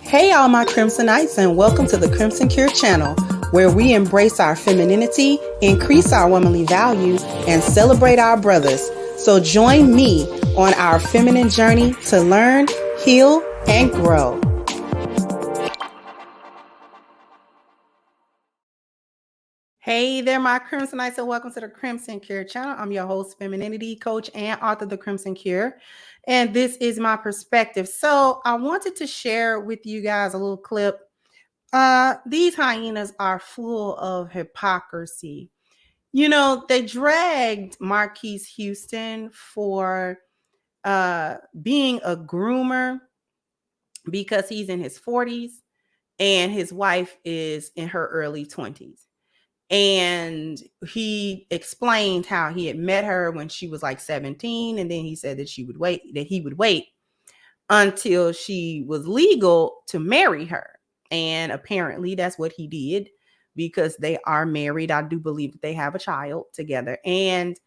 Hey, all my Crimsonites, and welcome to the Crimson Cure channel, where we embrace our femininity, increase our womanly value, and celebrate our brothers. So join me on our feminine journey to learn, heal, and grow. Hey there, my Crimsonites, and welcome to the Crimson Cure channel. I'm your host, femininity coach, and author of The Crimson Cure, and this is my perspective. So I wanted to share with you guys a little clip. These hyenas are full of hypocrisy. You know, they dragged Marquis Houston for being a groomer because he's in his 40s and his wife is in her early 20s. And he explained how he had met her when she was like 17, and then he said that he would wait until she was legal to marry her. And apparently that's what he did, because they are married. I do believe that they have a child together. And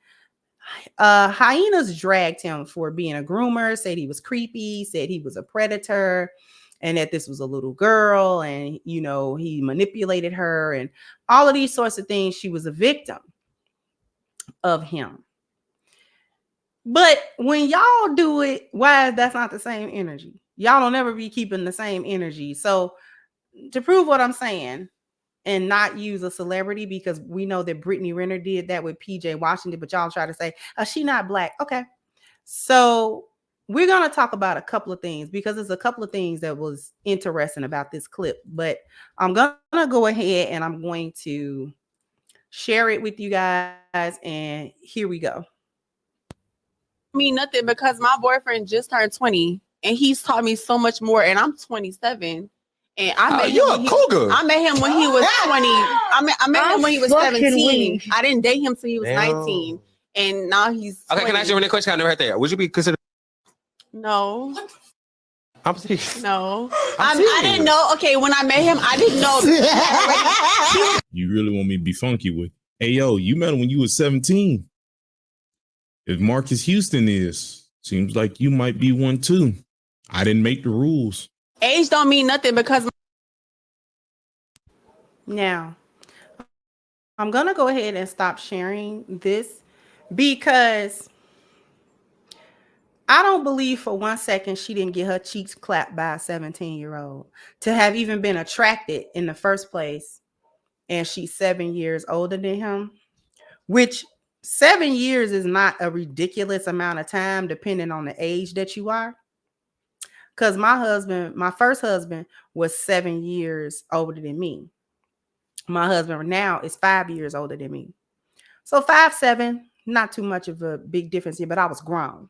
hyenas dragged him for being a groomer, said he was creepy, said he was a predator, and that this was a little girl, and you know, he manipulated her and all of these sorts of things. She was a victim of him. But when y'all do it, why that's not the same energy? Y'all don't ever be keeping the same energy. So to prove what I'm saying and not use a celebrity, because we know that Brittany Renner did that with PJ Washington, but y'all try to say, she not black. Okay. So we're going to talk about a couple of things, because there's a couple of things that was interesting about this clip, but I'm going to go ahead and I'm going to share it with you guys. And here we go. Me nothing, because my boyfriend just turned 20 and he's taught me so much more, and I'm 27. And I met him when he was 20. I met him when he was 17. I didn't date him till he was 19. And now he's 20. Okay, can I ask you a question? I never heard that. Would you be considered? No. I'm serious. No. I didn't know. Okay, when I met him, I didn't know. You really want me to be funky with? Hey, yo, you met him when you was 17. If Marquis Houston seems like you might be one too. I didn't make the rules. Age don't mean nothing, because now I'm gonna go ahead and stop sharing this, because I don't believe for 1 second she didn't get her cheeks clapped by a 17-year-old to have even been attracted in the first place. And she's 7 years older than him, which 7 years is not a ridiculous amount of time depending on the age that you are. Because my first husband was 7 years older than me. My husband now is 5 years older than me. So 5, 7, not too much of a big difference here, but I was grown.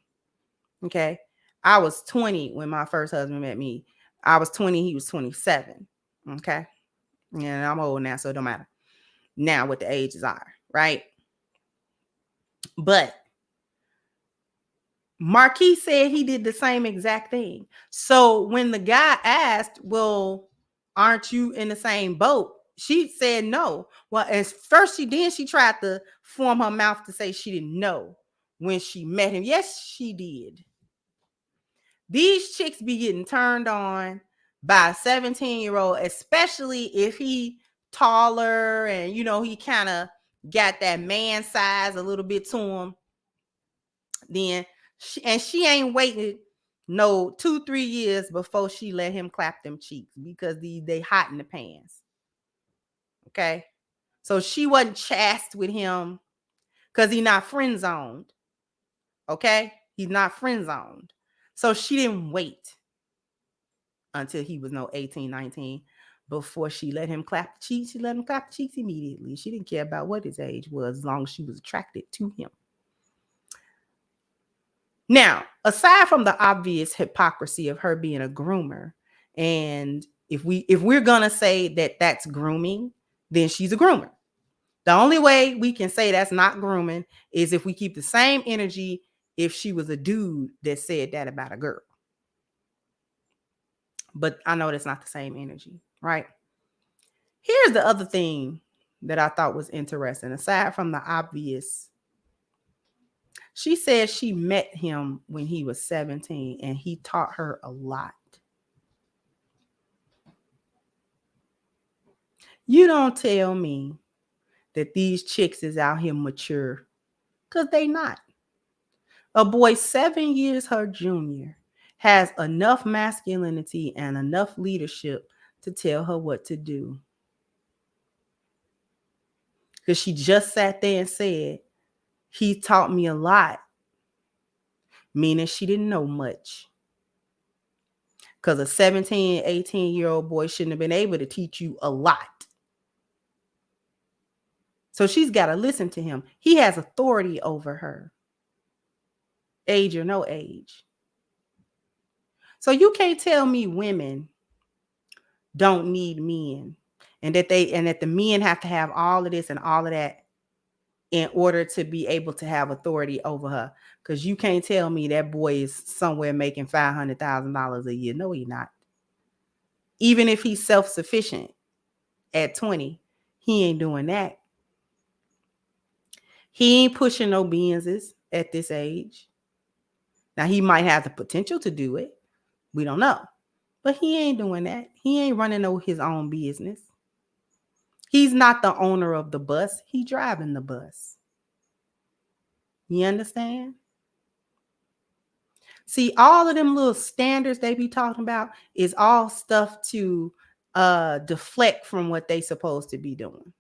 Okay. I was 20 when my first husband met me. I was 20, he was 27. Okay. And I'm old now, so it don't matter now what the ages are, right? But Marquis said he did the same exact thing. So when the guy asked, well, aren't you in the same boat? She said no. Well, at first she tried to form her mouth to say she didn't know when she met him. Yes, she did. These chicks be getting turned on by a 17-year-old, especially if he taller and, you know, he kind of got that man size a little bit to him. Then she ain't waiting no 2-3 years before she let him clap them cheeks, because they hot in the pants. Okay. So she wasn't chaste with him because he's not friend zoned. Okay. He's not friend zoned. So she didn't wait until he was 18, 19 before she let him clap the cheeks. She let him clap the cheeks immediately. She didn't care about what his age was, as long as she was attracted to him. Now, aside from the obvious hypocrisy of her being a groomer, and if we're gonna say that that's grooming, then she's a groomer. The only way we can say that's not grooming is if we keep the same energy if she was a dude that said that about a girl. But I know that's not the same energy, right? Here's the other thing that I thought was interesting, aside from the obvious. She said she met him when he was 17 and he taught her a lot. You don't tell me that these chicks is out here mature, because they not. A boy 7 years her junior has enough masculinity and enough leadership to tell her what to do. Because she just sat there and said, he taught me a lot, meaning she didn't know much. Because a 17, 18-year-old boy shouldn't have been able to teach you a lot. So she's got to listen to him. He has authority over her, age or no age. So you can't tell me women don't need men, and that the men have to have all of this and all of that in order to be able to have authority over her. Because you can't tell me that boy is somewhere making $500,000 a year. No, he's not. Even if he's self-sufficient at 20, he ain't doing that. He ain't pushing no Benzes at this age. Now, he might have the potential to do it. We don't know. But he ain't doing that. He ain't running his own business. He's not the owner of the bus. He driving the bus. You understand? See, all of them little standards they be talking about is all stuff to deflect from what they supposed to be doing.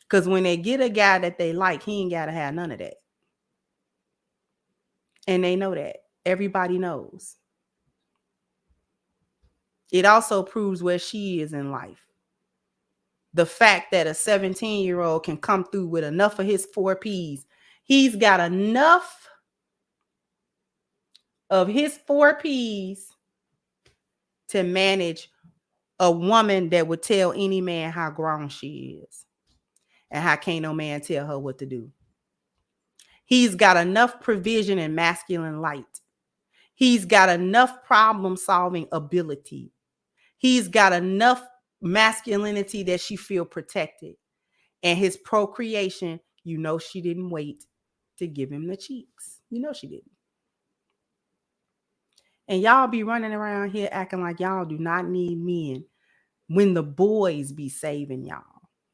Because when they get a guy that they like, he ain't got to have none of that. And they know that. Everybody knows. It also proves where she is in life. The fact that a 17-year-old can come through with enough of his 4 Ps. He's got enough of his 4 Ps to manage a woman that would tell any man how grown she is and how can't no man tell her what to do. He's got enough provision and masculine light. He's got enough problem-solving ability. He's got enough masculinity that she feel protected. And his procreation, you know she didn't wait to give him the cheeks. You know she didn't. And y'all be running around here acting like y'all do not need men when the boys be saving y'all.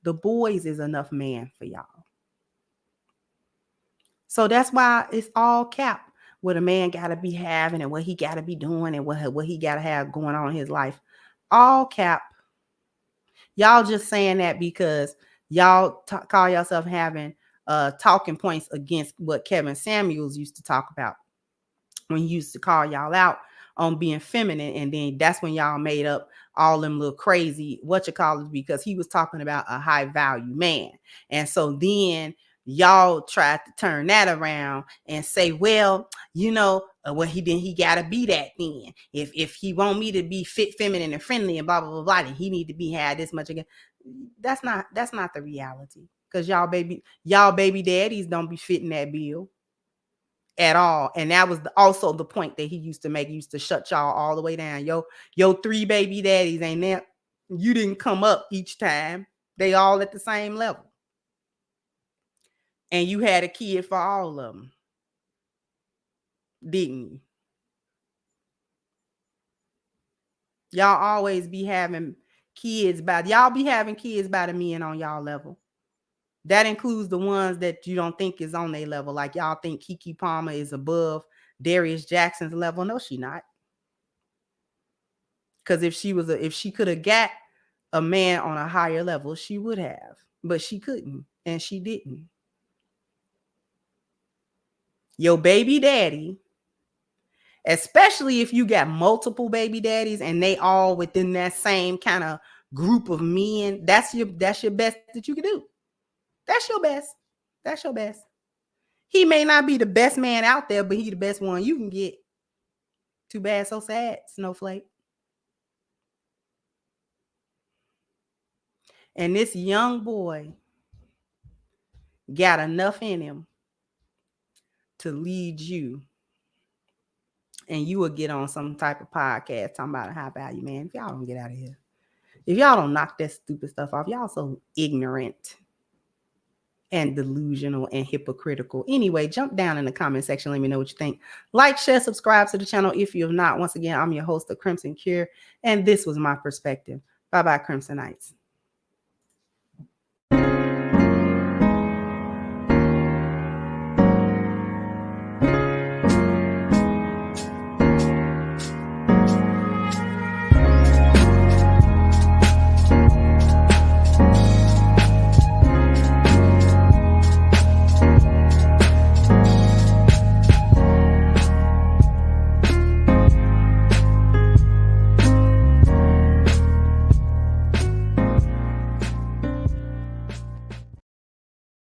The boys is enough man for y'all. So that's why it's all cap. What a man got to be having and what he got to be doing and what he got to have going on in his life. All cap. Y'all just saying that because y'all call yourself having talking points against what Kevin Samuels used to talk about when he used to call y'all out on being feminine. And then that's when y'all made up all them little crazy whatchamacallits because he was talking about a high value man. And so then y'all tried to turn that around and say, well, you know, well, he got to be that then. If he want me to be fit, feminine, and friendly, and blah blah blah blah, then he need to be had this much again. That's not the reality. Because y'all baby daddies don't be fitting that bill at all. And that was also the point that he used to make. He used to shut y'all all the way down. Yo 3 baby daddies ain't that. You didn't come up each time. They all at the same level. And you had a kid for all of them. Didn't you? Y'all always be having kids y'all be having kids by the men on y'all level. That includes the ones that you don't think is on their level. Like y'all think Keke Palmer is above Darius Jackson's level. No, she not. Because if she could have got a man on a higher level, she would have. But she couldn't. And she didn't. Your baby daddy, especially if you got multiple baby daddies and they all within that same kind of group of men, that's your best that you can do. That's your best. That's your best. He may not be the best man out there, but he the best one you can get. Too bad, so sad, Snowflake. And this young boy got enough in him to lead you. And you will get on some type of podcast talking about a high value man. If y'all don't get out of here. If y'all don't knock that stupid stuff off, y'all so ignorant and delusional and hypocritical. Anyway, jump down in the comment section. Let me know what you think. Like, share, subscribe to the channel if you have not. Once again, I'm your host, The Crimson Cure, and this was my perspective. Bye bye, Crimsonites.